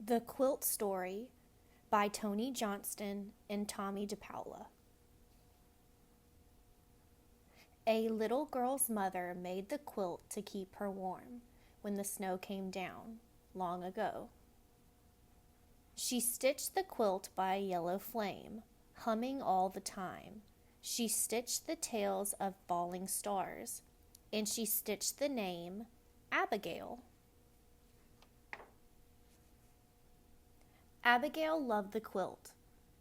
The Quilt Story by Johnston and Tomie dePaola. A little girl's mother made the quilt to keep her warm when the snow came down, long ago. She stitched the quilt by a yellow flame, humming all the time. She stitched the tails of falling stars, and she stitched the name Abigail. Abigail loved the quilt.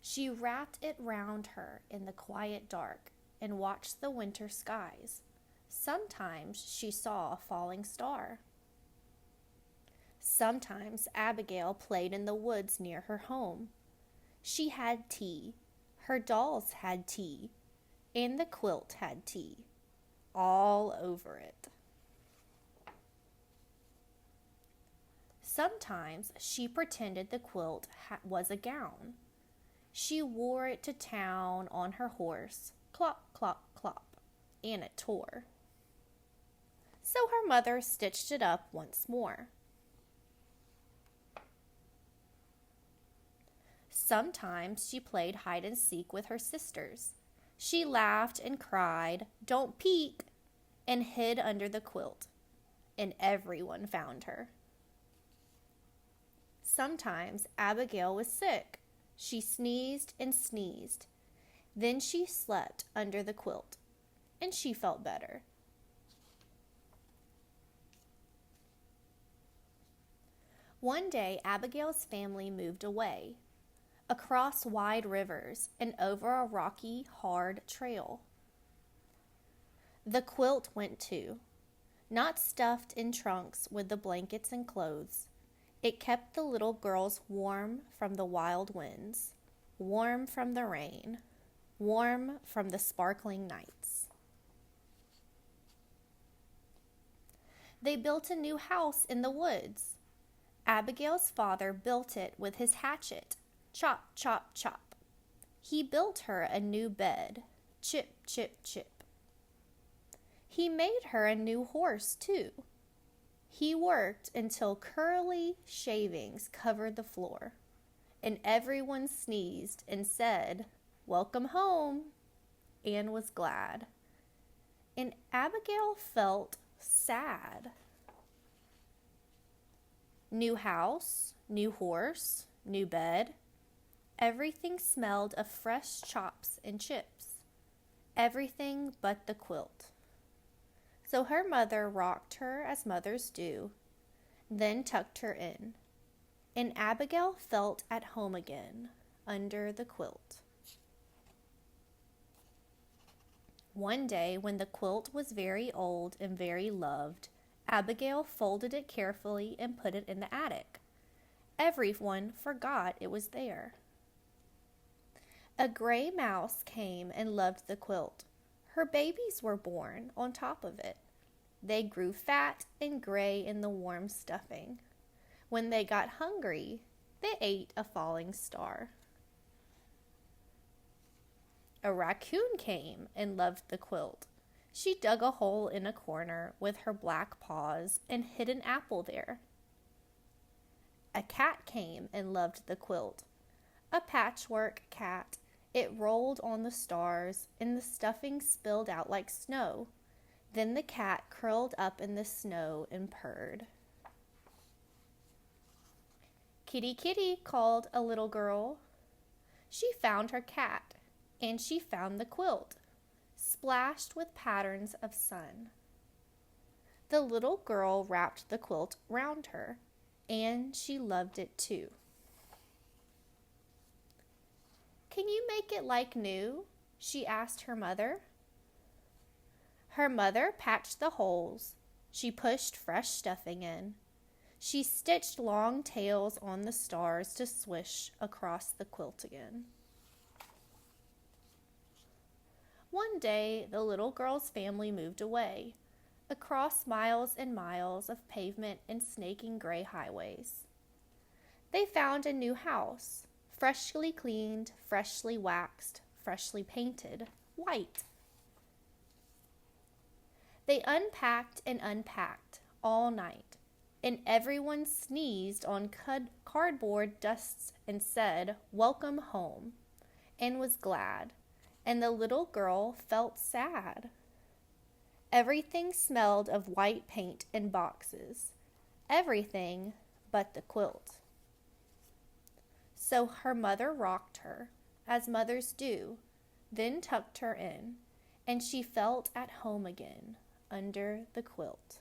She wrapped it round her in the quiet dark and watched the winter skies. Sometimes she saw a falling star. Sometimes Abigail played in the woods near her home. She had tea. Her dolls had tea. And the quilt had tea. All over it. Sometimes she pretended the quilt was a gown. She wore it to town on her horse, clop, clop, clop, and it tore. So her mother stitched it up once more. Sometimes she played hide and seek with her sisters. She laughed and cried, "Don't peek," and hid under the quilt, and everyone found her. Sometimes Abigail was sick. She sneezed and sneezed. Then she slept under the quilt, and she felt better. One day, Abigail's family moved away, across wide rivers and over a rocky, hard trail. The quilt went too, not stuffed in trunks with the blankets and clothes. It kept the little girls warm from the wild winds, warm from the rain, warm from the sparkling nights. They built a new house in the woods. Abigail's father built it with his hatchet. Chop, chop, chop. He built her a new bed. Chip, chip, chip. He made her a new horse, too. He worked until curly shavings covered the floor, and everyone sneezed and said, "Welcome home," and was glad. And Abigail felt sad. New house, new horse, new bed. Everything smelled of fresh chops and chips. Everything but the quilt. So her mother rocked her as mothers do, then tucked her in. And Abigail felt at home again under the quilt. One day, when the quilt was very old and very loved, Abigail folded it carefully and put it in the attic. Everyone forgot it was there. A gray mouse came and loved the quilt. Her babies were born on top of it. They grew fat and gray in the warm stuffing. When they got hungry, they ate a falling star. A raccoon came and loved the quilt. She dug a hole in a corner with her black paws and hid an apple there. A cat came and loved the quilt. A patchwork cat. It rolled on the stars, and the stuffing spilled out like snow. Then the cat curled up in the snow and purred. "Kitty, kitty," called a little girl. She found her cat, and she found the quilt, splashed with patterns of sun. The little girl wrapped the quilt round her, and she loved it too. "Can you make it like new?" she asked her mother. Her mother patched the holes. She pushed fresh stuffing in. She stitched long tails on the stars to swish across the quilt again. One day, the little girl's family moved away, across miles and miles of pavement and snaking gray highways. They found a new house, freshly cleaned, freshly waxed, freshly painted, white. They unpacked and unpacked all night. and everyone sneezed on cardboard dusts and said, "Welcome home," and was glad, and the little girl felt sad. Everything smelled of white paint and boxes, everything but the quilt. So her mother rocked her, as mothers do, then tucked her in, and she felt at home again under the quilt.